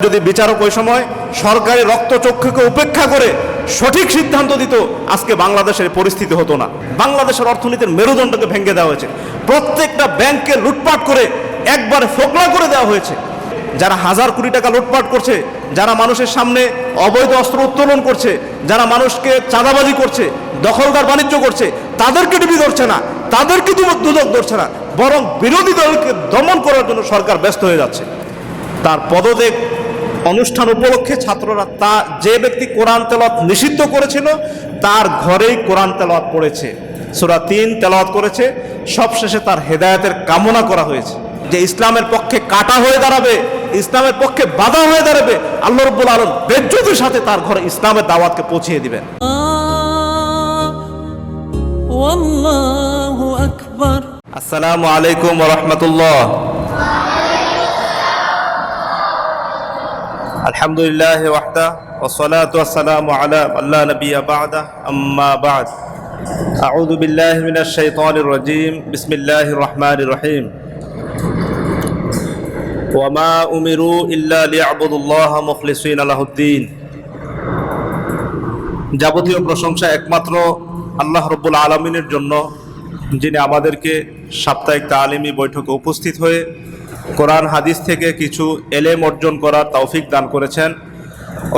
যদি বিচারক ওই সময় সরকারি রক্তচক্ষুকে উপেক্ষা করে সঠিক সিদ্ধান্ত দিত, আজকে বাংলাদেশের পরিস্থিতি হতো না। বাংলাদেশের অর্থনীতির মেরুদণ্ডকে ভেঙে দেওয়া হয়েছে, প্রত্যেকটা ব্যাংকে লুটপাট করে একবারে ফোকলা করে দেওয়া হয়েছে। যারা হাজার কোটি টাকা লুটপাট করছে, যারা মানুষের সামনে অবৈধ অস্ত্র উত্তোলন করছে, যারা মানুষকে চাঁদাবাজি করছে, দখলদার বাণিজ্য করছে, তাদেরকে ডিবি ধরছে না, তাদেরকে দুদক ধরছে না, বরং বিরোধী দলকে দমন করার জন্য সরকার ব্যস্ত হয়ে যাচ্ছে। তার পদত্যাগ অনুষ্ঠান উপলক্ষে ছাত্ররা যে ব্যক্তি কোরআন তেলাওয়াত নিষিদ্ধ করেছিল তার ঘরেই কোরআন তেলাওয়াত পড়েছে, সূরা ৩ তেলাওয়াত করেছে। সবশেষে তার হেদায়েতের কামনা করা হয়েছে যে ইসলামের পক্ষে কাটা হয়ে দাঁড়াবে, ইসলামের পক্ষে বাধা হয়ে দাঁড়াবে, আল্লাহ রাব্বুল আলামিন বেজ্জতির সাথে তার ঘরে ইসলামের দাওয়াতকে পৌঁছিয়ে দিবেন। আল্লাহু আকবার। আসসালামু আলাইকুম ওয়া রাহমাতুল্লাহ। আলহামদুলিল্লাহি ওয়াহদা ওয়াসসালাতু ওয়াসসালামু আলা লা নাবিয়্যা বা'দা, আম্মা বা'দ। আউযু বিল্লাহি মিনাশ শাইতানির রাজীম। বিসমিল্লাহির রহমানির রহিম। ওয়া মা উমিরু ইল্লা লিয়া'বুদুল্লাহা মুখলিসিনা লাহুদ্দীন। যাবতীয় প্রশংসা একমাত্র আল্লাহ রাব্বুল আলামিনের জন্য, যিনি আমাদেরকে সাপ্তাহিক তালিমি বৈঠকে উপস্থিত হয়ে কোরআন হাদিস থেকে কিছু এলেম অর্জন করার তৌফিক দান করেছেন।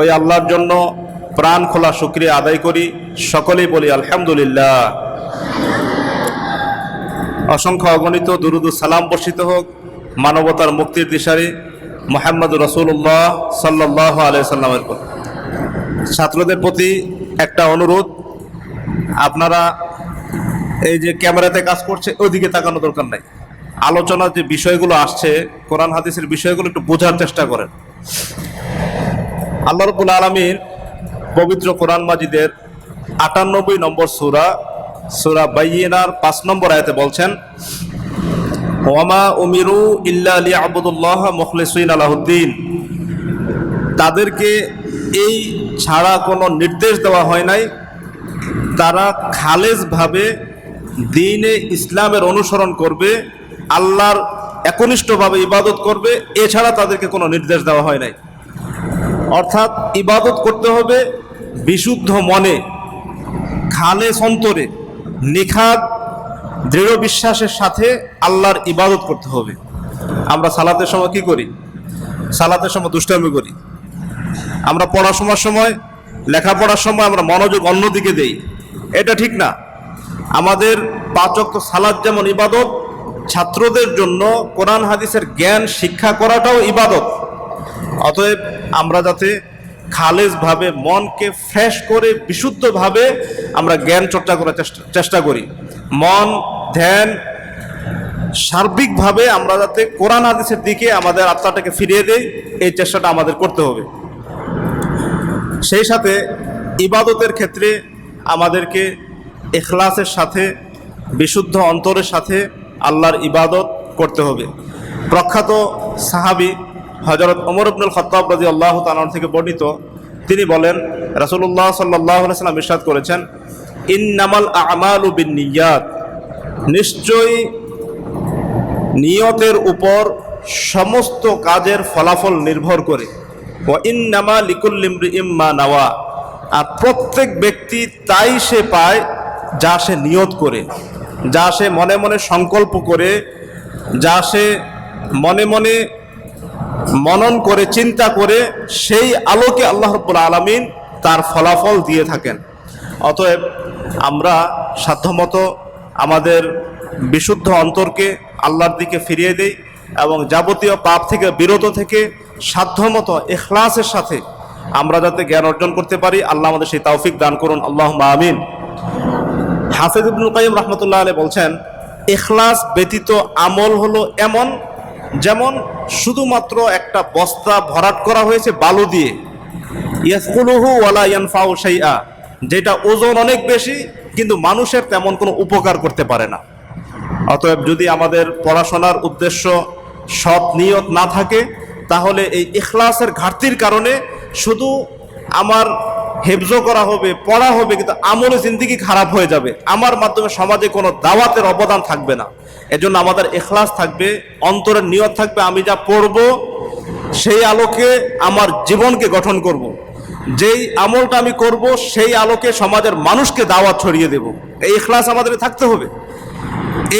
ওই আল্লাহর জন্য প্রাণ খোলা শুকরিয়া আদায় করি, সকলেই বলি আলহামদুলিল্লাহ। অসংখ্য অগণিত দুরুদ ও সালাম বর্ষিত হোক মানবতার মুক্তির দিশারি মুহাম্মদুর রাসূলুল্লাহ সাল্লাল্লাহু আলাইহি সাল্লামের উপর। ছাত্রদের প্রতি একটা অনুরোধ, আপনারা এই যে ক্যামেরাতে কাজ করছে ওইদিকে তাকানো দরকার নাই। আলোচনার যে বিষয়গুলো আসছে, কোরআন হাদিসের বিষয়গুলো একটু বোঝার চেষ্টা করেন। আল্লাহ রাব্বুল আলামিন পবিত্র কোরআন মাজিদের ৯৮ নম্বর সূরা বাইয়িনার ৫ নম্বর আয়াতে বলছেন, ওয়ামা উমিরু ইল্লা লিয়া'বুদুল্লাহা মুখলিসিনা লাহুদ্দীন। তাদেরকে এই ছাড়া কোনো নির্দেশ দেওয়া হয় নাই, তারা খালেসভাবে দ্বীনে ইসলামের অনুসরণ করবে, আল্লাহর একনিষ্ঠভাবে ইবাদত করবে, এছাড়া তাদেরকে কোনো নির্দেশ দেওয়া হয় নাই। অর্থাৎ ইবাদত করতে হবে বিশুদ্ধ মনে, খালেস অন্তরে, নিখাদ দৃঢ় বিশ্বাসের সাথে আল্লাহর ইবাদত করতে হবে। আমরা সালাতের সময় কি করি? সালাতের সময় দুষ্টামি করি। আমরা পড়াশোনার সময়, লেখাপড়ার সময় আমরা মনোযোগ অন্যদিকে দেই, এটা ঠিক না। আমাদের ৫ ওয়াক্ত সালাত যেমন ইবাদত, ছাত্রদের জন্য কোরআন হাদিসের জ্ঞান শিক্ষা করাটাও ইবাদত। অতএব আমরা যাতে খালেসভাবে মনকে ফ্রেশ করে বিশুদ্ধভাবে আমরা জ্ঞান চর্চা করার চেষ্টা করি, মন ধ্যান সার্বিকভাবে আমরা যাতে কোরআন হাদিসের দিকে আমাদের আত্মাটাকে ফিরিয়ে দেই, এই চেষ্টাটা আমাদের করতে হবে। সেই সাথে ইবাদতের ক্ষেত্রে আমাদেরকে ইখলাসের সাথে, বিশুদ্ধ অন্তরের সাথে আল্লাহর ইবাদত করতে হবে। প্রখ্যাত সাহাবী হযরত ওমর ইবনুল খাত্তাব রাদিয়াল্লাহু তাআলা থেকে বর্ণিত, তিনি বলেন, রাসূলুল্লাহ সাল্লাল্লাহু আলাইহি ওয়াসাল্লাম ইরশাদ করেছেন, ইন্নামাল আ'মালু বিন্নিয়াত। নিশ্চয়ই নিয়তের উপর সমস্ত কাজের ফলাফল নির্ভর করে। ওয়া ইন্নামা লিকুল্লি ইমরিইম মা নাওয়া। আর প্রত্যেক ব্যক্তি তাই সে পায় যা সে নিয়ত করে, যা সে মনে মনে সংকল্প করে, যা সে মনে মনে মনন করে চিন্তা করে, সেই আলোকে আল্লাহ রাব্বুল আলামিন তার ফলাফল দিয়ে থাকেন। অতএব আমরা সাধ্যমতো আমাদের বিশুদ্ধ অন্তরকে আল্লাহর দিকে ফিরিয়ে দেই এবং যাবতীয় পাপ থেকে বিরত থেকে সাধ্যমতো ইখলাসের সাথে আমরা যাতে জ্ঞান অর্জন করতে পারি, আল্লাহ আমাদের সেই তৌফিক দান করুন, আল্লাহুম্মা আমিন। হাফেজ ইবনুল কাইয়্যিম রাহমাতুল্লাহ আলাইহি বলছেন, ইখলাস ব্যতীত আমল হলো এমন যেমন শুধুমাত্র একটা বস্তা ভরাট করা হয়েছে বালু দিয়ে, ইয়াসকুলুহু ওয়ালা ইয়ানফাউ শাইআ, যেটা ওজন অনেক বেশি কিন্তু মানুষের তেমন কোনো উপকার করতে পারে না। অতএব যদি আমাদের পড়াশোনার উদ্দেশ্য সৎ নিয়ত না থাকে, তাহলে এই ইখলাসের ঘাটতির কারণে শুধু আমার হেফজ করা হবে, পড়া হবে, কিন্তু আমলে জিন্দেগি খারাপ হয়ে যাবে, আমার মাধ্যমে সমাজে কোনো দাওয়াতের অবদান থাকবে না। এজন্য আমাদের ইখলাস থাকবে, অন্তরের নিয়ত থাকবে, আমি যা পড়ব সেই আলোকে আমার জীবনকে গঠন করব। যেই আমলটা আমি করব সেই আলোকে সমাজের মানুষকে দাওয়াত ছড়িয়ে দেব। এই ইখলাস আমাদের থাকতে হবে,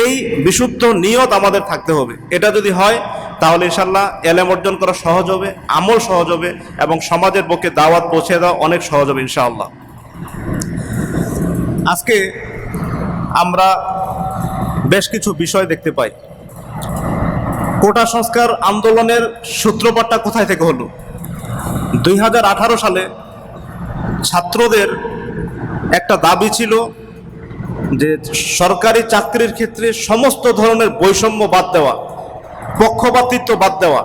এই বিশুদ্ধ নিয়ত আমাদের থাকতে হবে। এটা যদি হয় তাহলে ইনশাল্লাহ এলেম অর্জন করা সহজ হবে, আমল সহজ হবে এবং সমাজের পক্ষে দাওয়াত পৌঁছে দেওয়া অনেক সহজ হবে ইনশাআল্লাহ। আজকে আমরা বেশ কিছু বিষয় দেখতে পাই। কোটা সংস্কার আন্দোলনের সূত্রপাতটা কোথায় থেকে হলো? 2018 সালে ছাত্রদের একটা দাবি ছিল যে সরকারি চাকরির ক্ষেত্রে সমস্ত ধরনের বৈষম্য বাদ দেওয়া, পক্ষপাতিত্ব বাদ দেওয়া।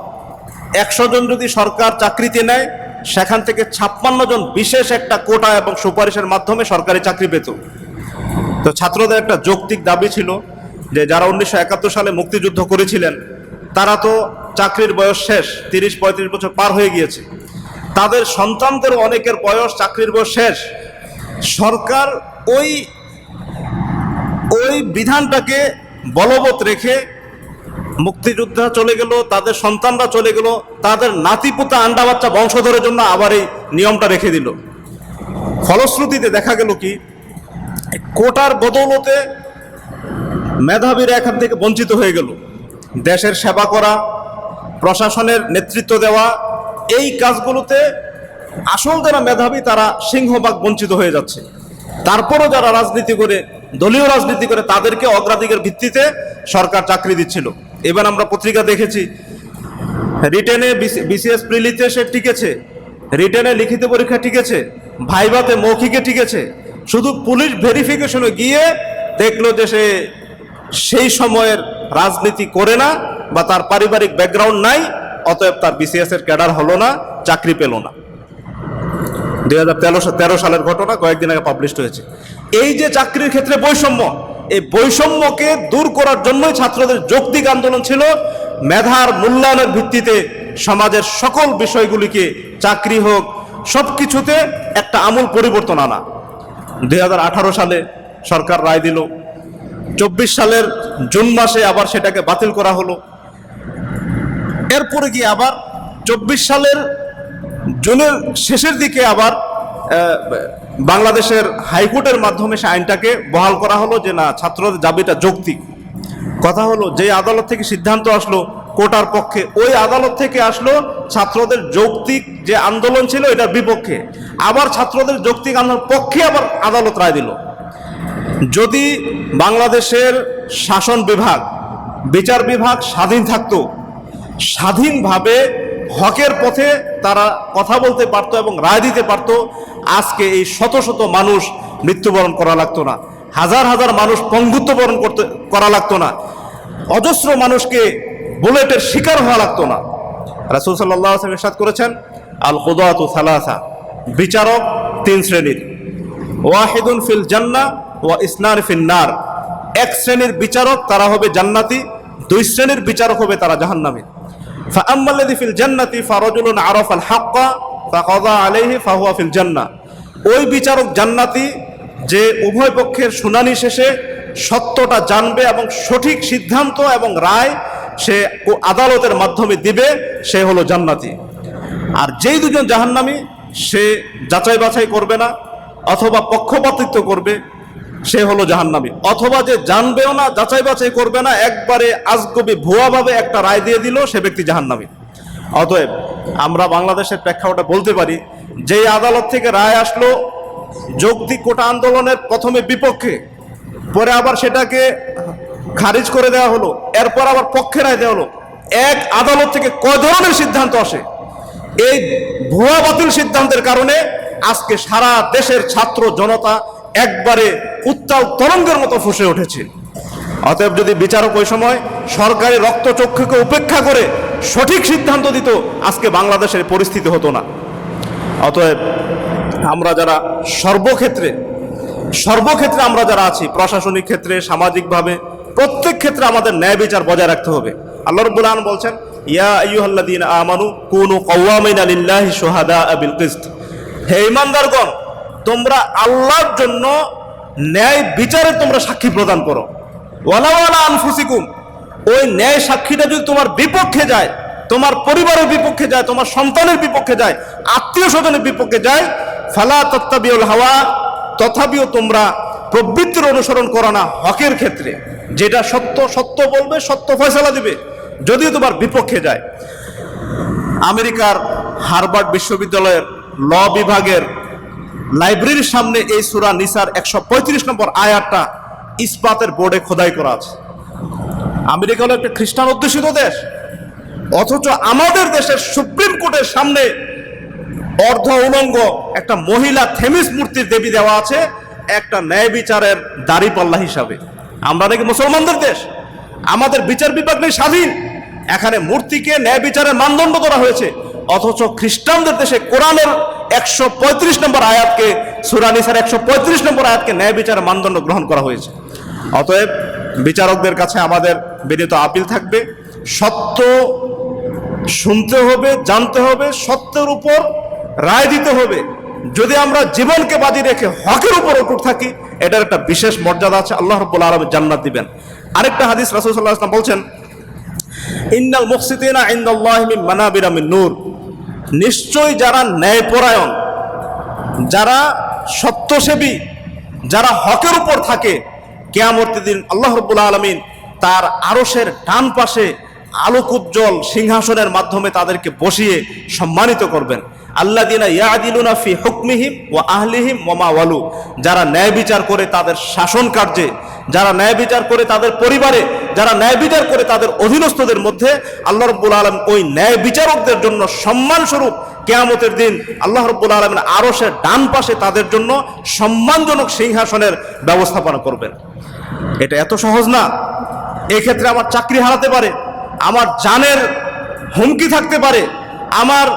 100 জন যদি সরকার চাকরিতে নেয়, সেখান থেকে 56 জন বিশেষ একটা কোটা এবং সুপারিশের মাধ্যমে সরকারি চাকরি পেত। তো ছাত্রদের একটা যৌক্তিক দাবি ছিল যে যারা 1971 সালে মুক্তিযুদ্ধ করেছিলেন তারা তো চাকরির বয়স শেষ, 30-35 বছর পার হয়ে গিয়েছে, তাদের সন্তানদের অনেকের বয়স, চাকরির বয়স শেষ। সরকার ওই বিধানটাকে বলবৎ রেখে মুক্তিযোদ্ধা চলে গেল, তাদের সন্তানরা চলে গেল, তাদের নাতিপুতা আন্ডা বাচ্চা বংশধরের জন্য আবার এই নিয়মটা রেখে দিল। ফলশ্রুতিতে দেখা গেল কি, কোটার বদৌলতে মেধাবীরা এখান থেকে বঞ্চিত হয়ে গেল। দেশের সেবা করা, প্রশাসনের নেতৃত্ব দেওয়া, এই কাজগুলোতে আসল যারা মেধাবী তারা সিংহভাগ বঞ্চিত হয়ে যাচ্ছে। তারপরও যারা রাজনীতি করে, দলীয় রাজনীতি করে, তাদেরকে অগ্রাধিকার ভিত্তিতে সরকার চাকরি দিচ্ছিল। এবার আমরা পত্রিকা দেখেছি, রিটেনে বিসিএস প্রিলিতে সে টিকেছে, রিটেনে লিখিত পরীক্ষা টিকেছে, ভাইভাতে মৌখিকে টিকেছে, শুধু পুলিশ ভেরিফিকেশনে গিয়ে দেখলো যে সে সেই সময়ের রাজনীতি করে না বা তার পারিবারিক ব্যাকগ্রাউন্ড নাই, অতএব তার বিসিএস এর ক্যাডার হলো না, চাকরি পেল না। 2013 সালের ঘটনা কয়েকদিন আগে পাবলিশড হয়েছে। এই যে চাকরির ক্ষেত্রে বৈষম্য, এই বৈষম্যকে দূর করার জন্যই ছাত্রদের যৌক্তিক আন্দোলন ছিল মেধার মূল্যায়নের ভিত্তিতে সমাজের সকল বিষয়গুলিকে, চাকরি হোক, সব কিছুতে একটা আমূল পরিবর্তন আনা। 2018 সালে সরকার রায় দিল, 24 সালের জুন মাসে আবার সেটাকে বাতিল করা হলো। এরপরে গিয়ে আবার 24 সালের জুনের শেষের দিকে আবার বাংলাদেশের হাইকোর্টের মাধ্যমে সে আইনটাকে বহাল করা হলো যে না, ছাত্রদের দাবিটা যৌক্তিক। কথা হলো, যে আদালত থেকে সিদ্ধান্ত আসলো কোটার পক্ষে, ওই আদালত থেকে আসলো ছাত্রদের যৌক্তিক যে আন্দোলন ছিল এটার বিপক্ষে। আবার ছাত্রদের যৌক্তিক আন্দোলনের পক্ষে আবার আদালত রায় দিল। যদি বাংলাদেশের শাসন বিভাগ, বিচার বিভাগ স্বাধীন থাকতো, স্বাধীনভাবে হকের পথে তারা কথা বলতে পারতো এবং রায় দিতে পারতো, আজকে এই শত শত মানুষ মৃত্যুবরণ করা লাগতো না, হাজার হাজার মানুষ পঙ্গুত্ব বরণ করা লাগতো না, অজস্র মানুষকে বুলেটের শিকার হওয়া লাগতো না। রাসূল সাল্লাল্লাহু আলাইহি ওয়াসাল্লাম ইরশাদ করেছেন, আল কুদাতু সালাসা, বিচারক 3 শ্রেণীর, ওয়াহিদুন ফিল জান্নাহ ওয়া ইসনান ফিন নার, 1 শ্রেণীর বিচারক তারা হবে জান্নাতি, 2 শ্রেণীর বিচারক হবে তারা জাহান্নামী। ফাআম্মাল্লাযী ফিল জান্নাতি ফারাজুলুন আরাফাল হাক্কা ফাকাযা আলাইহি ফাহুয়া ফিল জান্নাহ, ওই বিচারক জান্নাতি যে উভয় পক্ষের শুনানি শেষে সত্যটা জানবে এবং সঠিক সিদ্ধান্ত এবং রায় সে আদালতের মাধ্যমে দিবে, সে হলো জান্নাতি। আর যেই দুজন জাহান্নামী, সে যাচাই বাছাই করবে না অথবা পক্ষপাতিত্ব করবে, সে হলো জাহান্নামী। অথবা যে জানবেও না, যাচাই বাছাই করবে না, একবারে আজগবি ভুয়াভাবে একটা রায় দিয়ে দিল, সে ব্যক্তি জাহান্নামী। অতএব আমরা বাংলাদেশের প্রেক্ষাপটে বলতে পারি, যেই আদালত থেকে রায় আসলো যৌক্তিক কোটা আন্দোলনের প্রথমে বিপক্ষে, পরে আবার সেটাকে খারিজ করে দেওয়া হলো, এরপর আবার পক্ষে রায় দেওয়া হলো, এক আদালত থেকে কয় ধরনের সিদ্ধান্ত আসে। এই ভুয়া বাতিল সিদ্ধান্তের কারণে আজকে সারা দেশের ছাত্র জনতা একবারে উত্তাল তরঙ্গের মতো ফুঁসে উঠেছে। অতএব যদি বিচারক ওই সময় সরকারি রক্তচক্ষুকে উপেক্ষা করে সঠিক সিদ্ধান্ত দিত, আজকে বাংলাদেশের পরিস্থিতি হতো না। অতএব আমরা যারা সর্বক্ষেত্রে আমরা যারা আছি, প্রশাসনিক ক্ষেত্রে, সামাজিকভাবে, প্রত্যেক ক্ষেত্রে আমাদের ন্যায় বিচার বজায় রাখতে হবে। আল্লাহ রাব্বুল আলামিন বলছেন, ইয়া আইয়ুহাল্লাযীনা আমানু কুনু কাওয়ামিনা লিল্লাহি শুহাদা বিল কিসত, হে ঈমানদারগণ, তোমরা আল্লাহর জন্য ন্যায় বিচারে তোমরা সাক্ষী প্রদান করো। ওয়ালাউ আলা আনফুসিকুম, ওই ন্যায় সাক্ষীটা যদি তোমার বিপক্ষে যায়, তোমার পরিবারের বিপক্ষে যায়, তোমার সন্তানের বিপক্ষে যায়, আত্মীয় স্বজনের বিপক্ষে যায়, ফালা তাত্তাবিউল হাওয়া, তথাপিও তোমরা প্রবৃত্তির অনুসরণ করো না হকের ক্ষেত্রে। যেটা সত্য সত্য বলবে, সত্য ফয়সালা দিবে, যদিও তোমার বিপক্ষে যায়। আমেরিকার হার্ভার্ড বিশ্ববিদ্যালয়ের ল বিভাগের লাইব্রেরির সামনে এই সূরা নিসার 135 নম্বর আয়াতটা ইস্পাতের বোর্ডে খোদাই করা আছে। আমেরিকা হলো একটা খ্রিস্টান অধ্যুষিত দেশ, অথচ আমাদের দেশের সুপ্রিম কোর্টের সামনে অর্ধ উলঙ্গ একটা মহিলা থেমিস মূর্তির দেবী দেওয়া আছে একটা ন্যায় বিচারের দাঁড়িপাল্লা হিসাবে। আমরা নাকি মুসলমানদের দেশ, আমাদের বিচার বিভাগ নেই স্বাধীন, এখানে মূর্তিকে ন্যায় বিচারের মানদণ্ড করা হয়েছে। অথচ খ্রিস্টানদের দেশে কোরআনের 135 নম্বর আয়াতকে, সূরা নিসার 135 নম্বর আয়াতকে ন্যায় বিচারের মানদণ্ড গ্রহণ করা হয়েছে। অতএব বিচারকদের কাছে আমাদের বিনীত আপিল থাকবে, সত্য শুনতে হবে, জানতে হবে, সত্যের উপর রায় দিতে হবে। যদি আমরা জীবনকে বাজি রেখে হকের উপর অটুট থাকি, এটার একটা বিশেষ মর্যাদা আছে, আল্লাহ রাব্বুল আলামিন জান্নাত দিবেন। আরেকটা হাদিস রাসূল সাল্লাল্লাহু আলাইহি ওয়াসাল্লাম বলছেন, ইন্নাল মুকসিতিনা ইনদাল্লাহি মিন মানাবিরা মিন নূর, নিশ্চয়ই যারা ন্যায়পরায়ণ, যারা সত্যসেবী, যারা হকের উপর থাকে, কিয়ামতের দিন আল্লাহ রাব্বুল আলামিন তার আরশের ডান পাশে আলোকোজ্জ্বল সিংহাসনের মাধ্যমে তাদেরকে বসিয়ে সম্মানিত করবেন। আল্লাযিনা ইয়াদিলুনা ফি হুকমিহিম ওয়া আহলিহিম ওয়া মা ওয়ালু, যারা ন্যায় বিচার করে তাদের শাসন কার্যে, যারা ন্যায় বিচার করে তাদের পরিবারে, যারা ন্যায় বিচার করে তাদের অধীনস্থদের মধ্যে, আল্লাহ রাব্বুল আলামিন ওই ন্যায় বিচারকদের জন্য সম্মান স্বরূপ কিয়ামতের দিন আল্লাহ রাব্বুল আলামিন আরশের ডান পাশে তাদের জন্য সম্মানজনক সিংহাসনের ব্যবস্থাপনা করবেন। এটা এত সহজ না। এক্ষেত্রে আমার চাকরি হারাতে পারে, আমার জানের হুমকি থাকতে পারে, আমার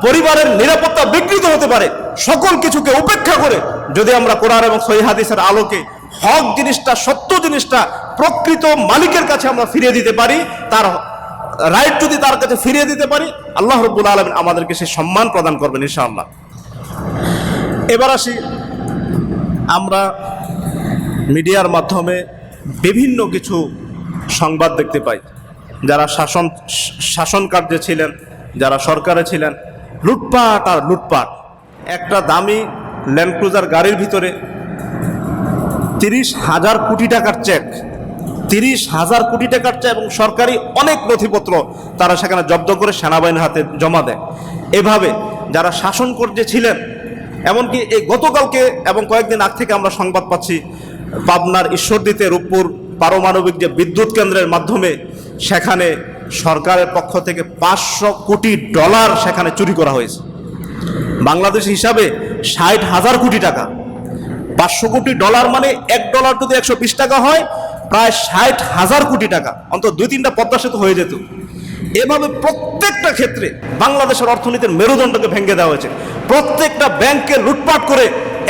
পরিবারের নিরাপত্তা বিঘ্নিত হতে পারে। সকল কিছুকে উপেক্ষা করে যদি আমরা কোরআন এবং সহিহ হাদিসের আলোকে হক জিনিসটা, সত্য জিনিসটা প্রকৃত মালিকের কাছে আমরা ফিরিয়ে দিতে পারি, তার রাইট যদি তার কাছে ফিরিয়ে দিতে পারি, আল্লাহ রাব্বুল আলামিন আমাদেরকে সেই সম্মান প্রদান করবেন ইনশাআল্লাহ। এবার আসি, আমরা মিডিয়ার মাধ্যমে বিভিন্ন কিছু সংবাদ দেখতে পাই। যারা শাসন কার্যে ছিলেন, যারা সরকারে ছিলেন, লুটপাট আর লুটপাট। একটা দামি ল্যান্ড ক্রুজার গাড়ির ভিতরে 30,000 কোটি টাকার চেক, 30,000 কোটি টাকার চেক এবং সরকারি অনেক নথিপত্র তারা সেখানে জব্দ করে সেনাবাহিনীর হাতে জমা দেয়। এভাবে যারা শাসন কার্যে ছিলেন, এমনকি এই গতকালকে এবং কয়েকদিন আগ থেকে আমরা সংবাদ পাচ্ছি, পাবনার ঈশ্বরদীতে রূপপুর পারমাণবিক যে বিদ্যুৎ কেন্দ্রের মাধ্যমে সেখানে সরকারের পক্ষ থেকে $500 কোটি সেখানে চুরি করা হয়েছে। বাংলাদেশ হিসাবে 60,000 কোটি টাকা। $500 কোটি মানে $1 যদি 120 টাকা হয়, প্রায় 60,000 কোটি টাকা, অন্তত 2-3টা পদ্মা সেতু হয়ে যেত। এভাবে প্রত্যেকটা ক্ষেত্রে বাংলাদেশের অর্থনীতির মেরুদণ্ডকে ভেঙে দেওয়া হয়েছে। প্রত্যেকটা ব্যাংকে লুটপাট করে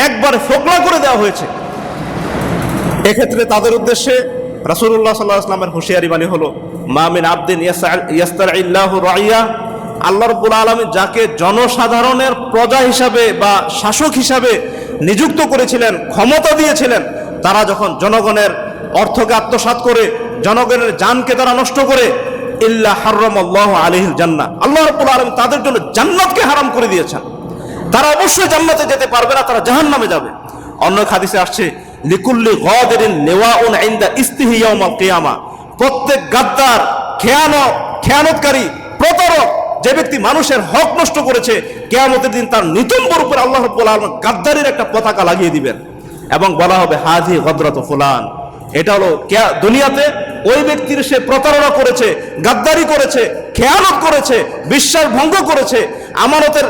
একবারে ফোকলা করে দেওয়া হয়েছে। এক্ষেত্রে তাদের উদ্দেশ্যে রাসূলুল্লাহ সাল্লাল্লাহু আলাইহি ওয়াসাল্লামের হুঁশিয়ারি বাণী হলো, মা মিন আবদিন ইয়াস্তারিল্লাহু রাইয়া, আল্লাহ রাব্বুল আলামিন যাকে জনসাধারণের প্রজা হিসাবে বা শাসক হিসাবে নিযুক্ত করেছিলেন, ক্ষমতা দিয়েছিলেন, তারা যখন জনগণের অর্থকে আত্মসাৎ করে, জনগণের জানকে তারা নষ্ট করে, ইল্লা হারামাল্লাহু আলাইহিল জান্নাহ, আল্লাহ রাব্বুল আলামিন তাদের জন্য জান্নাতকে হারাম করে দিয়েছেন। তারা অবশ্যই জান্নাতে যেতে পারবে না, তারা জাহান্নামে যাবে। অন্য হাদিসে আসছে, লিকুল্লি গাদিরিন লিওয়াউন ইনদা ইস্তিহি ইয়াউমাল কিয়ামা, প্রত্যেক গাদ্দার, খেয়ানতকারী, প্রতারক, যে ব্যক্তি মানুষের হক নষ্ট করেছে, কিয়ামতের দিন তার নিতম্বর উপরে আল্লাহ রাব্বুল আলামিন গাদ্দারির একটা পতাকা লাগিয়ে দিবেন এবং বলা হবে, হাযি গদরাতু ফুলান। এটা হলো দুনিয়াতে ওই ব্যক্তির, সে প্রতারণা করেছে, গাদ্দারি করেছে, খেয়ানত করেছে, বিশ্বাস ভঙ্গ করেছে, আমানতের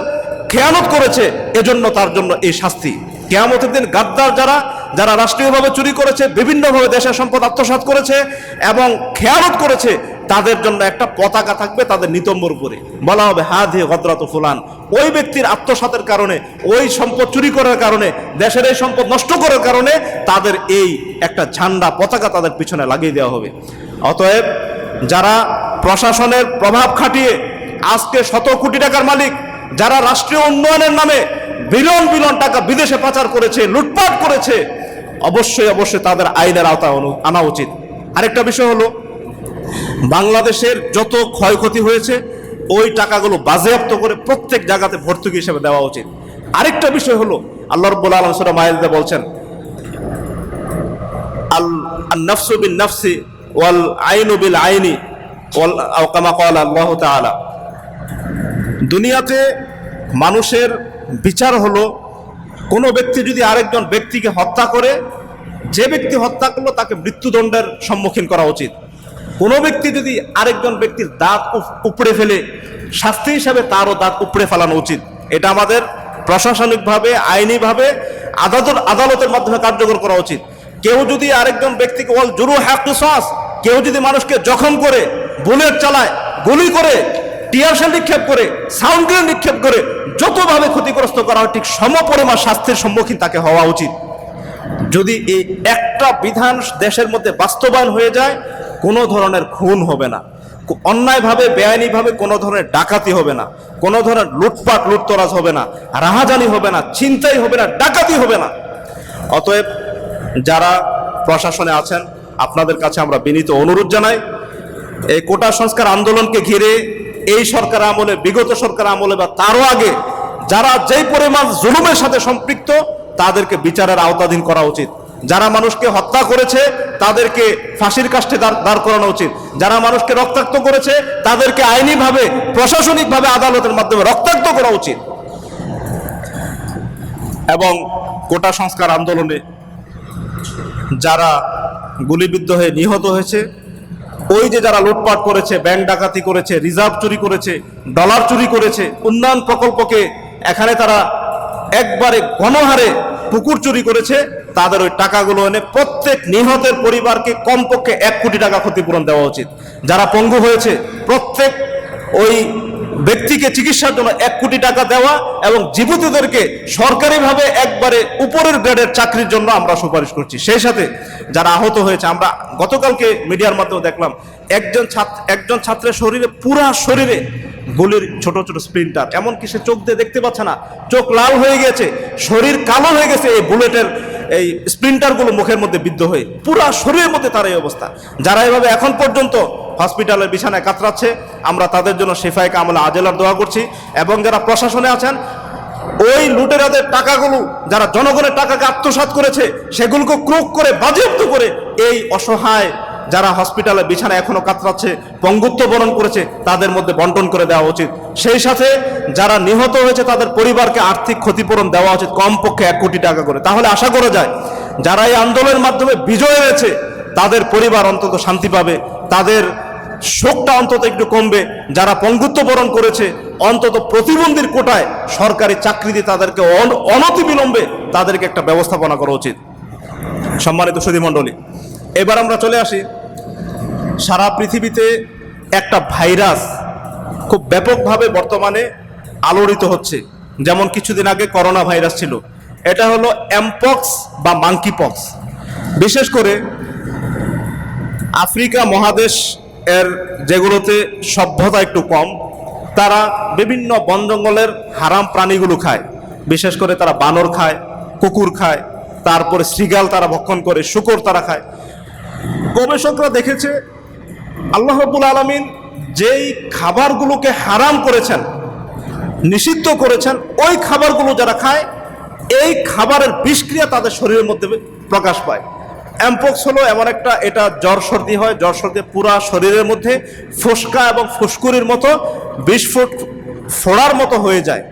খেয়ানত করেছে, এজন্য তার জন্য এই শাস্তি। কিয়ামতের দিন গাদ্দার যারা রাষ্ট্রীয়ভাবে চুরি করেছে, বিভিন্নভাবে দেশের সম্পদ আত্মসাৎ করেছে এবং খেয়ানত করেছে, তাদের জন্য একটা পতাকা থাকবে তাদের নিতম্বর উপরে, বলা হবে হাযি গদরাতু ফুলান। ওই ব্যক্তির আত্মসাতের কারণে, ওই সম্পদ চুরি করার কারণে, দেশের এই সম্পদ নষ্ট করার কারণে তাদের এই একটা ঝান্ডা, পতাকা তাদের পিছনে লাগিয়ে দেওয়া হবে। অতএব যারা প্রশাসনের প্রভাব খাটিয়ে আজকে শত কোটি টাকার মালিক, যারা রাষ্ট্রীয় উন্নয়নের নামে বিলিয়ন টাকা বিদেশে পাচার করেছে, লুটপাট করেছে, অবশ্যই তাদের আইনের আওতায় আনা উচিত। আরেকটা বিষয় হলো, বাংলাদেশের যত ক্ষয়ক্ষতি হয়েছে ওই টাকাগুলো বাজেয়াপ্ত করে প্রত্যেক জায়গাতে ভর্তুকি হিসেবে দেওয়া উচিত। আরেকটা বিষয় হলো, আল্লাহ রাব্বুল আলামিন সূরা মায়েদাতে বলছেন, আল নাফসু বিন নাফসি ওয়াল আইনু বিল আইনি ওয়াল আও কামা ক্বালা আল্লাহ তাআলা। দুনিয়াতে মানুষের বিচার হলো, কোনো ব্যক্তি যদি আরেকজন ব্যক্তিকে হত্যা করে, যে ব্যক্তি হত্যা করলো তাকে মৃত্যুদণ্ডের সম্মুখীন করা উচিত। কোনো ব্যক্তি যদি আরেকজন ব্যক্তির দাঁত উপড়ে ফেলে, শাস্তি হিসাবে তারও দাঁত উপড়ে ফেলানো উচিত। এটা আমাদের প্রশাসনিকভাবে, আইনিভাবে আদালতের মাধ্যমে কার্যকর করা উচিত। কেউ যদি আরেকজন ব্যক্তিকে ওয়াল জুরুহা কিসাস, কেউ যদি মানুষকে জখম করে, বুলেট চালায়, গুলি করে, টিয়ার শেল নিক্ষেপ করে, সাউন্ড গ্রেনেড নিক্ষেপ করে, যতভাবে ক্ষতিগ্রস্ত করা হয় ঠিক সমপরিমাণ শাস্তির সম্মুখীন তাকে হওয়া উচিত। যদি এই একটা বিধান দেশের মধ্যে বাস্তবায়ন হয়ে যায়, কোনো ধরনের খুন হবে না, অন্যায়ভাবে বেআইনিভাবে কোনো ধরনের ডাকাতি হবে না, কোনো ধরনের লুটপাট লুটতরাজ হবে না, রাহাজানি হবে না, ছিনতাই হবে না, ডাকাতি হবে না। অতএব যারা প্রশাসনে আছেন, আপনাদের কাছে আমরা বিনীত অনুরোধ জানাই, এই কোটা সংস্কার আন্দোলনকে ঘিরে এই সরকার আমলে, বিগত সরকার আমলে বা তারও আগে যারা যেই পরিমাণ জুলুমের সাথে সম্পৃক্ত, তাদেরকে বিচারের আওতাধীন করা উচিত। যারা মানুষকে হত্যা করেছে তাদেরকে ফাঁসির কাষ্ঠে দাঁড় করানো উচিত। যারা মানুষকে রক্তাক্ত করেছে তাদেরকে আইনিভাবে, প্রশাসনিকভাবে আদালতের মাধ্যমে রক্তাক্ত করা উচিত। এবং কোটা সংস্কার আন্দোলনে যারা গুলিবিদ্ধ হয়ে নিহত হয়েছে, ওই যে যারা লুটপাট করেছে, ব্যাংক ডাকাতি করেছে, রিজার্ভ চুরি করেছে, ডলার চুরি করেছে, উন্নয়ন প্রকল্পকে এখানে তারা একবারে গণহারে পুকুর চুরি করেছে, তাদের ওই টাকাগুলো এনে প্রত্যেক নিহতের পরিবারকে কমপক্ষে 1 কোটি টাকা ক্ষতিপূরণ দেওয়া উচিত। যারা পঙ্গু হয়েছে প্রত্যেক ওই ব্যক্তিকে চিকিৎসার জন্য 1 কোটি টাকা দেওয়া, এবং জীবিতদেরকে সরকারিভাবে একবারে উপরের গ্রেডের চাকরির জন্য আমরা সুপারিশ করছি। সেই সাথে যারা আহত হয়েছে, আমরা গতকালকে মিডিয়ার মাধ্যমে দেখলাম একজন ছাত্রের শরীরে, পুরা শরীরে গুলির ছোট ছোট স্প্লিন্টার, এমনকি সে চোখ দিয়ে দেখতে পাচ্ছে না, চোখ লাল হয়ে গেছে, শরীর কালো হয়ে গেছে এই বুলেটের এই স্প্লিন্টারগুলো মুখের মধ্যে বিদ্ধ হয়ে, পুরা শরীরের মধ্যে তার এই অবস্থা। যারা এভাবে এখন পর্যন্ত হসপিটালের বিছানায় কাতরাচ্ছে, আমরা তাদের জন্য শেফায়ে কামলা আজেলার দোয়া করছি। এবং যারা প্রশাসনে আছেন, ওই লুটেরাদের টাকাগুলো, যারা জনগণের টাকাকে আত্মসাৎ করেছে, সেগুলোকে ক্রোক করে, বাজেয়াপ্ত করে এই অসহায় যারা হসপিটালে বিছানায় এখনো কাতরাচ্ছে, পঙ্গুত্ব বরণ করেছে, তাদের মধ্যে বন্টন করে দেওয়া উচিত। সেই সাথে যারা নিহত হয়েছে তাদের পরিবারকে আর্থিক ক্ষতিপূরণ দেওয়া উচিত, কমপক্ষে 1 কোটি টাকা করে। তাহলে আশা করা যায় যারা এই আন্দোলনের মাধ্যমে বিজয় হয়েছে তাদের পরিবার অন্তত শান্তি পাবে, তাদের শোকটা অন্তত একটু কমবে। যারা পঙ্গুত্ব বরণ করেছে, অন্তত প্রতিবন্ধীর কোটায় সরকারি চাকরি দিয়ে তাদেরকে অনতিবিলম্বে তাদেরকে একটা ব্যবস্থাপনা করা উচিত। সম্মানিত সুধীমণ্ডলী, এবার আমরা চলে আসি, সারা পৃথিবীতে একটা ভাইরাস খুব ব্যাপকভাবে বর্তমানে আলোড়িত হচ্ছে। যেমন কিছুদিন আগে করোনা ভাইরাস ছিল, এটা হলো এমপক্স বা মাঙ্কি পক্স। বিশেষ করে আফ্রিকা মহাদেশ এর যেগুলোতে সভ্যতা একটু কম, তারা বিভিন্ন বন জঙ্গলের হারাম প্রাণীগুলো খায়। বিশেষ করে তারা বানর খায়, কুকুর খায়, তারপরে শৃগাল তারা ভক্ষণ করে, শূকর তারা খায়। গবেষকরা দেখেছে আল্লাহ রাব্বুল আলামিন যেই খাবারগুলোকে হারাম করেছেন, নিষিদ্ধ করেছেন, ওই খাবারগুলো যারা খায়, এই খাবারের বিষক্রিয়া তাদের শরীরের মধ্যে প্রকাশ পায়। এমপক্স হলো এমন একটা, এটা জ্বর সর্দি হয়, জ্বর সর্দি পুরা শরীরের মধ্যে ফোসকা এবং ফুসকুরির মতো বিস্ফোট ফোড়ার মতো হয়ে যায়।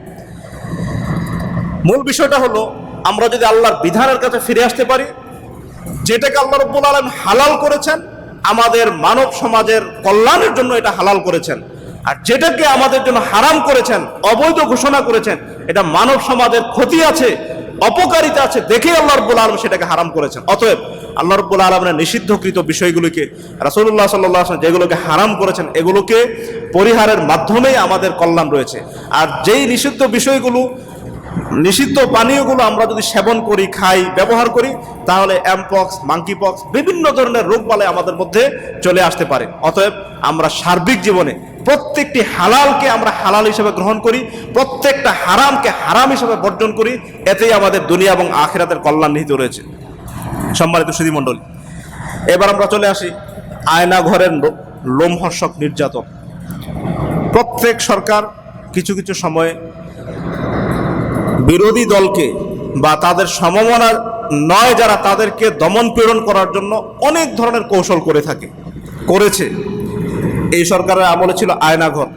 মূল বিষয়টা হলো, আমরা যদি আল্লাহর বিধানের কাছে ফিরে আসতে পারি, যেটাকে আল্লাহ রাব্বুল আলামিন হালাল করেছেন, আমাদের মানব সমাজের কল্যাণের জন্য এটা হালাল করেছেন, আর যেটাকে আমাদের জন্য হারাম করেছেন, অবৈধ ঘোষণা করেছেন, এটা মানব সমাজের ক্ষতি আছে, অপকারিতা আছে, দেখে আল্লাহ রাব্বুল আলামিন সেটাকে হারাম করেছেন। অতএব আল্লাহ রাব্বুল আলামিনের নিষিদ্ধকৃত বিষয়গুলোকে, রাসূলুল্লাহ সাল্লাল্লাহু আলাইহি ওয়াসাল্লাম যেগুলোকে হারাম করেছেন, এগুলোকে পরিহারের মাধ্যমেই আমাদের কল্যাণ রয়েছে। আর যেই নিষিদ্ধ বিষয়গুলো, নিষিদ্ধ পানীয়গুলো আমরা যদি সেবন করি, খাই, ব্যবহার করি, তাহলে এমপক্স, মাঙ্কি পক্স, বিভিন্ন ধরনের রোগবালাই আমাদের মধ্যে চলে আসতে পারে। অতএব আমরা সার্বিক জীবনে প্রত্যেকটি হালালকে আমরা হালাল হিসেবে গ্রহণ করি, প্রত্যেকটা হারামকে হারাম হিসেবে বর্জন করি, এতেই আমাদের দুনিয়া এবং আখিরাতের কল্যাণ নিহিত রয়েছে। সম্মানিত সুধীমণ্ডলী, এবার আমরা চলে আসি আয়না ঘরের লোমহর্ষক নির্যাতন। প্রত্যেক সরকার কিছু কিছু সময়ে বিরোধী দলকে বা তাদের সমমনা নয় যারা, তাদেরকে দমন পীড়ন করার জন্য অনেক ধরনের কৌশল করেছে। এই সরকারের আমলে ছিল আয়নাঘর।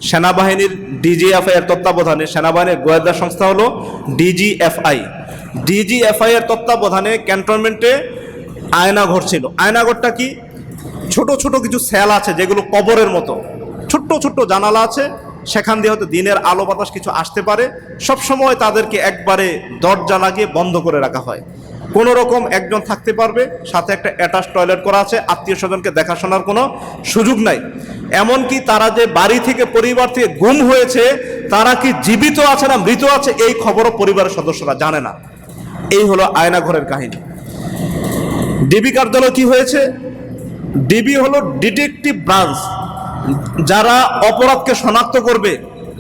সেনাবাহিনীর ডিজিএফআই এর তত্ত্বাবধানে, সেনাবাহিনীর গোয়েন্দা সংস্থা হলো ডিজিএফআই এর তত্ত্বাবধানে ক্যান্টনমেন্টে আয়নাঘর ছিল। আয়নাঘরটা কি? ছোট ছোট কিছু সেল আছে যেগুলো কবরের মতো, ছোট্ট ছোট্ট জানালা আছে, সেখান দিয়ে হয়তো দিনের আলো বাতাস কিছু আসতে পারে। সবসময় তাদেরকে একবারে দরজা লাগিয়ে বন্ধ করে রাখা হয়। কোনো রকম একজন থাকতে পারবে, সাথে একটা অ্যাটাচ টয়লেট করা আছে, আত্মীয় স্বজনকে দেখাশোনার কোনো সুযোগ নাই। এমনকি তারা যে বাড়ি থেকে পরিবার থেকে গুম হয়েছে, তারা কি জীবিত আছে না মৃত আছে, এই খবরও পরিবারের সদস্যরা জানে না। এই হলো আয়নাঘরের কাহিনী। ডিবি কার্যালয় কি হয়েছে? ডিবি হলো ডিটেকটিভ ব্রাঞ্চ, যারা অপরাধকে শনাক্ত করবে,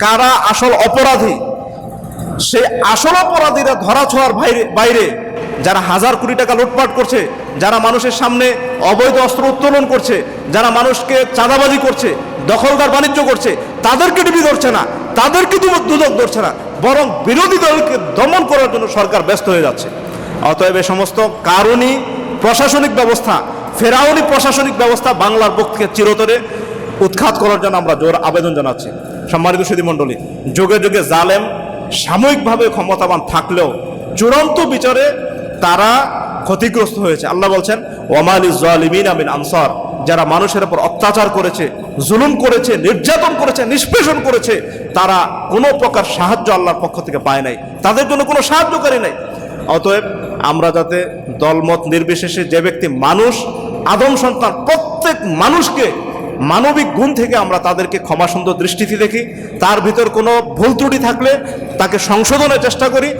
কারা আসল অপরাধী, সেই আসল অপরাধীরা ধরা ছোঁয়ার বাইরে যারা হাজার কোটি টাকা লুটপাট করছে, যারা মানুষের সামনে অবৈধ অস্ত্র উত্তোলন করছে, যারা মানুষকে চাঁদাবাজি করছে, দখলদার বাণিজ্য করছে, তাদেরকে ডিবি ধরছে না, তাদেরকে দুদক ধরছে না, বরং বিরোধী দলকে দমন করার জন্য সরকার ব্যস্ত হয়ে যাচ্ছে। অতএব এ সমস্ত কারণই প্রশাসনিক ব্যবস্থা, ফেরাউনি প্রশাসনিক ব্যবস্থা বাংলার বুক থেকে চিরতরে উৎখাত করার জন্য আমরা জোর আবেদন জানাচ্ছি। সম্মানিত সুধী মণ্ডলী, যুগে যুগে জালেম সাময়িকভাবে ক্ষমতাবান থাকলেও চূড়ান্ত বিচারে তারা ক্ষতিগ্রস্ত হয়েছে। আল্লাহ বলছেন, ওয়ামালিজ জালিমিনা মিন আনসার, যারা মানুষের উপর অত্যাচার করেছে, জুলুম করেছে, নির্যাতন করেছে, নিষ্পেষণ করেছে, তারা কোনো প্রকার সাহায্য আল্লাহর পক্ষ থেকে পায় নাই, তাদের জন্য কোনো সাহায্যকারী নাই। অতএব আমরা যাতে দলমত নির্বিশেষে যে ব্যক্তি মানুষ, আদম সন্তান, প্রত্যেক মানুষকে মানবিক গুণ থেকে আমরা তাদেরকে ক্ষমাসুন্দর দৃষ্টিতে দেখি, তার ভিতর কোনো ভুল ত্রুটি থাকলে তাকে সংশোধনের চেষ্টা করি,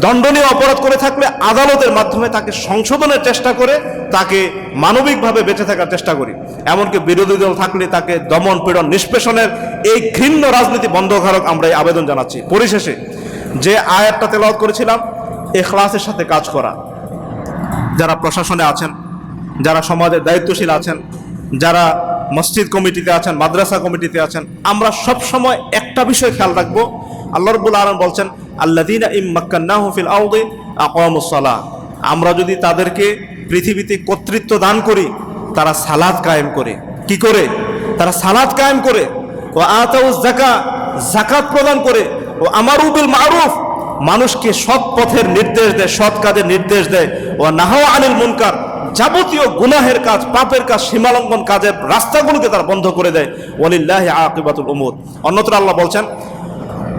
দণ্ডনীয় অপরাধ করে থাকলে আদালতের মাধ্যমে তাকে সংশোধনের চেষ্টা করে তাকে মানবিকভাবে বেঁচে থাকার চেষ্টা করি। এমনকি বিরোধী দল থাকলে তাকে দমন পীড়ন নিষ্পেষণের এই ঘৃণ্য রাজনীতি বন্ধ করার আমরা এই আবেদন জানাচ্ছি। পরিশেষে যে আয়াতটা তেলাওয়াত করেছিলাম, ইখলাসের সাথে কাজ করা, যারা প্রশাসনে আছেন, যারা সমাজের দায়িত্বশীল আছেন, যারা মসজিদ কমিটিতে আছেন, মাদ্রাসা কমিটিতে আছেন, আমরা সব সময় একটা বিষয় খেয়াল রাখবো। আল্লাহ রাব্বুল আলামিন বলছেন, আল্লাযীনা ইম্মাক্কান্নাহুম ফিল আরদি আকামুস সালাহ, আমরা যদি তাদেরকে পৃথিবীতে কর্তৃত্ব দান করি, তারা সালাত কায়েম করে। কি করে? তারা সালাত কায়েম করে। ও আতাউজ যাকাত, যাকাত প্রদান করে। ও আমারু বিল মারুফ, মানুষকে সৎ পথের নির্দেশ দেয়, সৎ কাজের নির্দেশ দেয়। ও নাহা আনিল মুনকার, যাবতীয় গুনাহের কাজ, পাপের কাজ, সীমালঙ্ঘন কাজের রাস্তাগুলোকে তারা বন্ধ করে দেয়। ওয়ালিল্লাহি আকিবাতুল উমুর। অন্যত্র আল্লাহ বলছেন,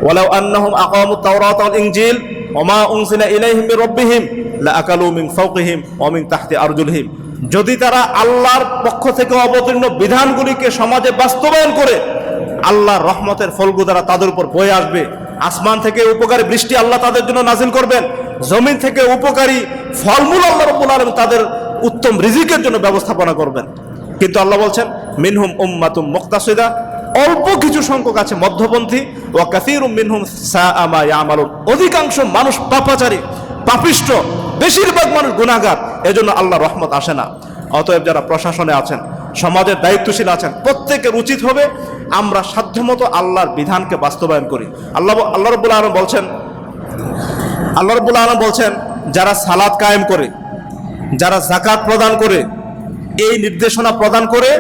ওয়ালাউ আন্নাহুম আকামুত তাওরাত ওয়াল ইনজিল ওমা উনজিলা ইলাইহিম মির রাব্বিহিম লাআকালু মিন ফাওকিহিম ওয়া মিন তাহতি আরজুলিহিম, যদি তারা আল্লাহর পক্ষ থেকে অবতীর্ণ বিধানগুলিকে সমাজে বাস্তবায়ন করে, আল্লাহর রহমতের ফলগুদারা তাদের উপর বয়ে আসবে। আসমান থেকে উপকারী বৃষ্টি আল্লাহ তাদের জন্য নাজিল করবেন, জমিন থেকে উপকারী ফলমূল আল্লাহ রাব্বুল আলামিন তাদের উত্তম রিজিকের জন্য ব্যবস্থাপনা করবেন। কিন্তু আল্লাহ বলছেন, মিনহুম উম্মাতুম মুকতাসিদা, অল্প কিছু সংখ্যক আছে মধ্যপন্থী, ওয়া কাসীরুম মিনহুম সাআ মা ইয়ামালুন, অধিকাংশ মানুষ পাপাচারী, পাপিষ্ঠ, বেশিরভাগ মানুষ গুনাহগার, এজন্য আল্লাহর রহমত আসে না। অতএব যারা প্রশাসনে আছেন, সমাজের দায়িত্বশীল আছেন, প্রত্যেকের উচিত হবে আমরা সাধ্যমতো আল্লাহর বিধানকে বাস্তবায়ন করি। আল্লাহ রাব্বুল আলামিন বলছেন, যারা সালাত কায়েম করে, যারা যাকাত প্রদান করে, এই নির্দেশনা প্রদান করে,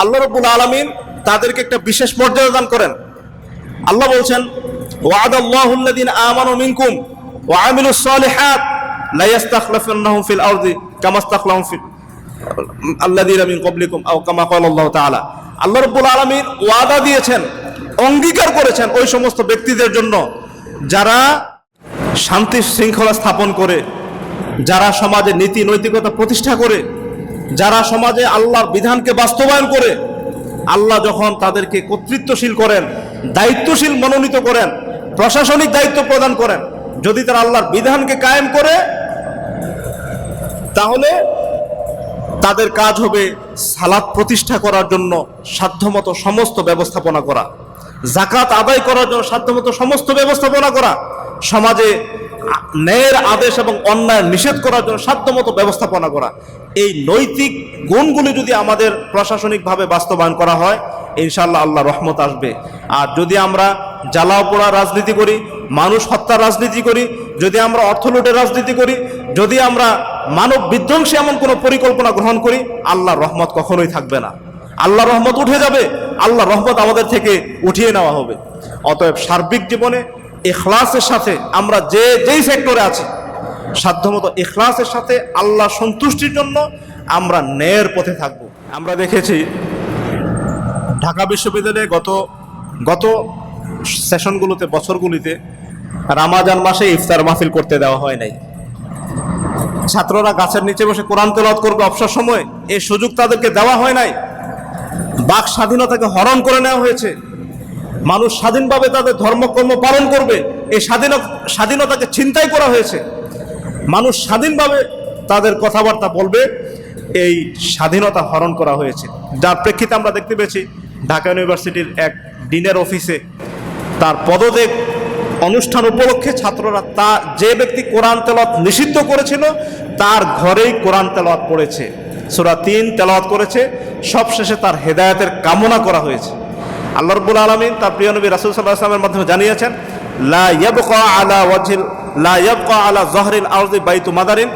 আল্লাহ রাব্বুল আলামিন তাদেরকে একটা বিশেষ মর্যাদা দান করেন। আল্লাহ বলছেন, ওয়াদাল্লাহুল্লাযীনা আমানু মিনকুম ওয়া আমিলুস সালিহাত লা ইস্তাখলাফান্নাহুম ফিল আরদি কামা ইস্তাখলাফু ফিল আল্লাযীনা মিন ক্বাবলিকুম আও কামা ক্বালা আল্লাহু তাআলা। আল্লাহ রাব্বুল আলামিন ওয়াদা দিয়েছেন, অঙ্গীকার করেছেন ওই সমস্ত ব্যক্তিদের জন্য যারা শান্তি শৃঙ্খলা স্থাপন করে, যারা সমাজে নীতি নৈতিকতা প্রতিষ্ঠা করে, যারা সমাজে আল্লাহর বিধানকে বাস্তবায়ন করে। আল্লাহ যখন তাদেরকে কর্তৃত্বশীল করেন, দায়িত্বশীল মনোনীত করেন, প্রশাসনিক দায়িত্ব প্রদান করেন, যদি তারা আল্লাহর বিধানকে কায়েম করে, তাহলে তাদের কাজ হবে সালাত প্রতিষ্ঠা করার জন্য সাধ্যমতো সমস্ত ব্যবস্থাপনা করা, যাকাত আদায় করার জন্য সাধ্যমতো সমস্ত ব্যবস্থাপনা করা, সমাজে ন্যায়ের আদেশ এবং অন্যায় নিষেধ করার জন্য সাধ্যমতো ব্যবস্থাপনা করা। এই নৈতিক গুণগুলি যদি আমাদের প্রশাসনিকভাবে বাস্তবায়ন করা হয়, ইনশাআল্লাহ আল্লাহ রহমত আসবে। আর যদি আমরা জ্বালাও পোড়া রাজনীতি করি, মানুষ হত্যার রাজনীতি করি, যদি আমরা অর্থ লুটের রাজনীতি করি, যদি আমরা মানব বিধ্বংসী এমন কোনো পরিকল্পনা গ্রহণ করি, আল্লাহর রহমত কখনোই থাকবে না। আল্লাহর রহমত উঠে যাবে, আল্লাহর রহমত আমাদের থেকে উঠিয়ে নেওয়া হবে। অতএব সার্বিক জীবনে ইখলাসের সাথে আমরা যেই সেক্টরে আছি, সাধ্যমতো ইখলাসের সাথে আল্লাহ সন্তুষ্টির জন্য আমরা ন্যায়ের পথে থাকব। আমরা দেখেছি ঢাকা বিশ্ববিদ্যালয়ে গত সেশনগুলোতে, বছরগুলিতে রামাজান মাসে ইফতার মাহফিল করতে দেওয়া হয় নাই। ছাত্ররা গাছের নিচে বসে কোরআন তেলাওয়াত করবে অবসর সময়, এই সুযোগ তাদেরকে দেওয়া হয় নাই। বাক স্বাধীনতাকে হরণ করে নেওয়া হয়েছে। মানুষ স্বাধীনভাবে তাদের ধর্মকর্ম পালন করবে, এই স্বাধীনতাকে ছিনতাই করা হয়েছে। মানুষ স্বাধীনভাবে তাদের কথাবার্তা বলবে, এই স্বাধীনতা হরণ করা হয়েছে। যার প্রেক্ষিতে আমরা দেখতে পেয়েছি ঢাকা ইউনিভার্সিটির এক ডিনের অফিসে তার পদত্যাগ অনুষ্ঠান উপলক্ষে ছাত্ররা যে ব্যক্তি কোরআন তেলাওয়াত নিষিদ্ধ করেছিল তার ঘরেই কোরআন তেলাওয়াত পড়েছে, সূরা ৩ তেলাওয়াত করেছে। সবশেষে তার হেদায়েতের কামনা করা হয়েছে। আল্লাহ রাব্বুল আলামিন তার প্রিয় নবী রাসূল সাল্লাল্লাহু আলাইহি ওয়াসাল্লামের মাধ্যমে জানিয়েছেন, লা ইয়াবকা আলা যহরিল আরদি বাইতু মাদারিন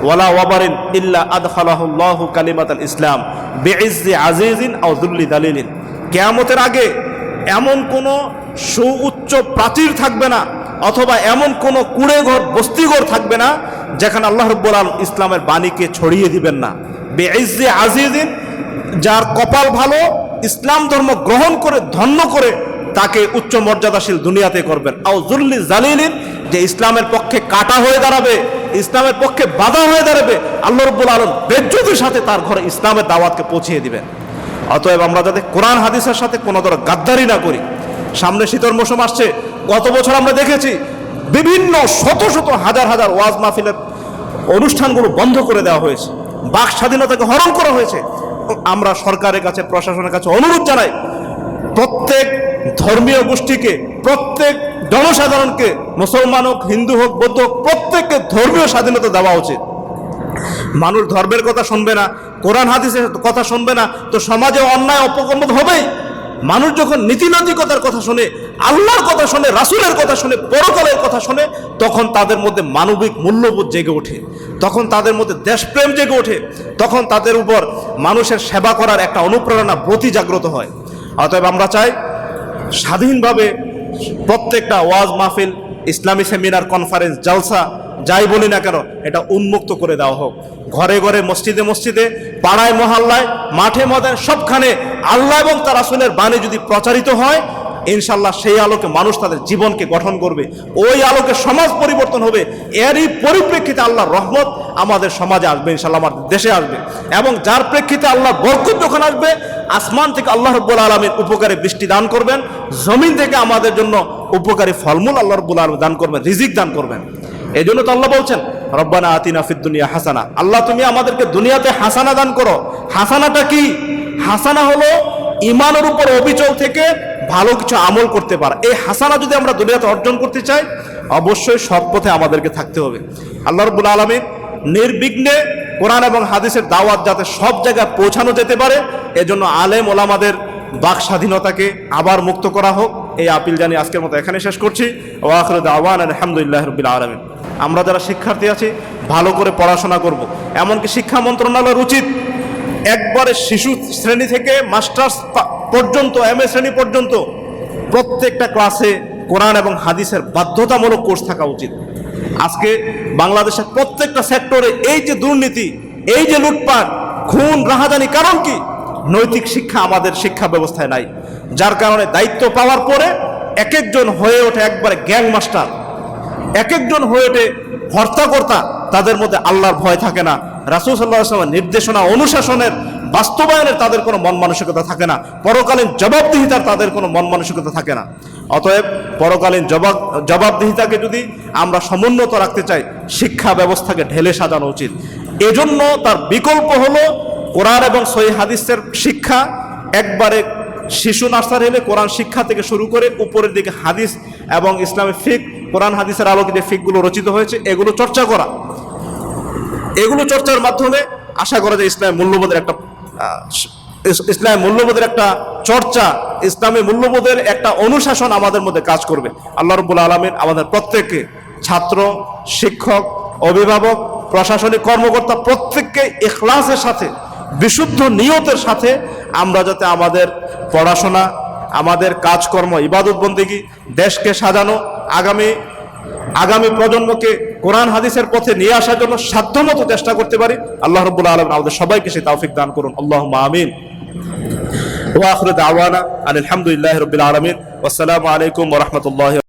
ওয়ালা ওয়াবারিন ইল্লা আদখালাহুল্লাহু কালিমাতাল ইসলাম বিইজ্জি আজিজিন আও যুল্লি দালিলিন। কিয়ামতের আগে এমন কোনো সুউচ্চ প্রাচীর থাকবে না, অথবা এমন কোনো কুঁড়ে ঘর, বস্তিঘর থাকবে না যেখানে আল্লাহ রাব্বুল আলামিন ইসলামের বাণীকে ছড়িয়ে দিবেন না। বিইজ্জি আজিজিন, যার কপাল ভালো, ইসলাম ধর্ম গ্রহণ করে ধন্য করে তাকে উচ্চ মর্যাদাশীল দুনিয়াতে করবেন। আও যুল্লি জালিলিন, যে ইসলামের পক্ষে কাটা হয়ে দাঁড়াবে, ইসলামের পক্ষে বাধা হয়ে দাঁড়াবে, আল্লাহ রাব্বুল আলামিন বেজ্জতির সাথে তার ঘরে ইসলামের দাওয়াতকে পৌঁছিয়ে দিবেন। অতএব আমরা যাতে কোরআন হাদিসের সাথে কোনো ধরনের গাদ্দারি না করি। সামনে শীতের মৌসুম আসছে। গত বছর আমরা দেখেছি বিভিন্ন শত শত হাজার হাজার ওয়াজ মাহফিলের অনুষ্ঠানগুলো বন্ধ করে দেওয়া হয়েছে, বাক স্বাধীনতাকে হরণ করা হয়েছে। আমরা সরকারের কাছে, প্রশাসনের কাছে অনুরোধ জানাই, প্রত্যেক ধর্মীয় গোষ্ঠীকে, প্রত্যেক জনসাধারণকে, মুসলমান হোক, হিন্দু হোক, বৌদ্ধ হোক, প্রত্যেককে ধর্মীয় স্বাধীনতা দেওয়া উচিত। মানুষ ধর্মের কথা শুনবে না, কোরআন হাদিসের কথা শুনবে না, তো সমাজে অন্যায় অপকর্ম হবেই। মানুষ যখন নীতিনৈতিকতার কথা শুনে, আল্লাহর কথা শুনে, রাসূলের কথা শুনে, পরকালের কথা শুনে, তখন তাদের মধ্যে মানবিক মূল্যবোধ জেগে ওঠে, তখন তাদের মধ্যে দেশপ্রেম জেগে ওঠে, তখন তাদের উপর মানুষের সেবা করার একটা অনুপ্রেরণা, ব্রতি জাগ্রত হয়। অতএব আমরা চাই স্বাধীনভাবে প্রত্যেকটা ওয়াজ মাহফিল, ইসলামী সেমিনার, কনফারেন্স, জালসা, যাই বলি না কেন, এটা উন্মুক্ত করে দেওয়া হোক। ঘরে ঘরে, মসজিদে মসজিদে, পাড়ায় মহল্লায়, মাঠে ময়দানে, সবখানে আল্লাহ এবং তার রাসূলের বাণী যদি প্রচারিত হয়, ইনশাল্লাহ সেই আলোকে মানুষ তাদের জীবনকে গঠন করবে, ওই আলোকে সমাজ পরিবর্তন হবে। এরই পরিপ্রেক্ষিতে আল্লাহর রহমত আমাদের সমাজে আসবে, ইনশাল্লাহ আমাদের দেশে আসবে। এবং যার প্রেক্ষিতে আল্লাহ বরকত যখন আসবে, আসমান থেকে আল্লাহ রাব্বুল আলামিন উপকারী বৃষ্টি দান করবেন, জমিন থেকে আমাদের জন্য উপকারী ফলমূল আল্লাহ রাব্বুল আলামিন দান করবেন, রিজিক দান করবেন। এই জন্য তো আল্লাহ বলছেন, রব্বানা আতিনা ফিদ দুনিয়া হাসানা, আল্লাহ তুমি আমাদেরকে দুনিয়াতে হাসানা দান করো। হাসানাটা কি? হাসানা হলো ঈমানের উপর অবিচল থেকে ভালো কিছু আমল করতে পারা। এই হাসানা যদি আমরা দুনিয়াতে অর্জন করতে চাই, অবশ্যই সৎ পথে আমাদেরকে থাকতে হবে। আল্লাহ রাব্বুল আলামিন নির্বিঘ্নে কোরআন এবং হাদিসের দাওয়াত যাতে সব জায়গায় পৌঁছানো যেতে পারে, এজন্য আলেম ওলামাদের বাক স্বাধীনতাকে আবার মুক্ত করা হোক, এই আপিল জানিয়ে আজকের মতো এখানে শেষ করছি। ওয়া আখিরু দাওয়ানা আলহামদুলিল্লাহি রাব্বিল আলামিন। আমরা যারা শিক্ষার্থী আছি, ভালো করে পড়াশোনা করব। এমনকি শিক্ষা মন্ত্রণালয়ের উচিত একবারে শিশু শ্রেণী থেকে মাস্টার্স পর্যন্ত, MA শ্রেণী পর্যন্ত প্রত্যেকটা ক্লাসে কোরআন এবং হাদিসের বাধ্যতামূলক কোর্স থাকা উচিত। আজকে বাংলাদেশের প্রত্যেকটা সেক্টরে এই যে দুর্নীতি, এই যে লুটপাট, খুন, রাহাজানি, কারণ কি? নৈতিক শিক্ষা আমাদের শিক্ষা ব্যবস্থায় নাই, যার কারণে দায়িত্ব পাওয়ার পরে এক একজন হয়ে ওঠে একবারে গ্যাং মাস্টার, এক একজন হয়ে ওঠে হর্তাকর্তা। তাদের মধ্যে আল্লাহর ভয় থাকে না, রাসূল সাল্লাল্লাহু আলাইহি ওয়াসাল্লামের নির্দেশনা অনুশাসনের বাস্তবায়নের তাদের কোনো মন মানসিকতা থাকে না, পরকালীন জবাবদিহিতার তাদের কোনো মন মানসিকতা থাকে না। অতএব পরকালীন জবাবদিহিতাকে যদি আমরা সমুন্নত রাখতে চাই, শিক্ষা ব্যবস্থাকে ঢেলে সাজানো উচিত। এজন্য তার বিকল্প হলো কোরআন এবং সহিহ হাদিসের শিক্ষা। একবারে শিশু নার্সারি হলে কোরআন শিক্ষা থেকে শুরু করে উপরের দিকে হাদিস এবং ইসলামী ফিকহ, কোরআন হাদিসের আলোকে যে ফিকগুলো রচিত হয়েছে, এগুলো চর্চা করা। এগুলো চর্চার মাধ্যমে আশা করা যায় ইসলামের মূল্যবোধের একটা ইসলামী মূল্যবোধের একটা চর্চা, ইসলামী মূল্যবোধের একটা অনুশাসন আমাদের মধ্যে কাজ করবে। আল্লাহ রাব্বুল আলামিন আমাদের প্রত্যেককে, ছাত্র, শিক্ষক, অভিভাবক, প্রশাসনিক কর্মকর্তা প্রত্যেককে ইখলাসের সাথে, বিশুদ্ধ নিয়তের সাথে আমরা যাতে আমাদের পড়াশোনা, আমাদের কাজকর্ম, ইবাদত বন্দেগী, দেশকে সাজানো, আগামী প্রজন্মকে কোরআন হাদিসের পথে নিয়ে আসার জন্য সাধ্যমতো চেষ্টা করতে পারি। আল্লাহ রাব্বুল আলামিন আমাদের সবাইকে সেই তৌফিক দান করুন। আল্লাহুম্মা আমিন। ওয়া আখিরু দাওয়ানা আলহামদুলিল্লাহি রাব্বিল আলামিন। ওয়াসসালামু আলাইকুম ওয়া রাহমাতুল্লাহি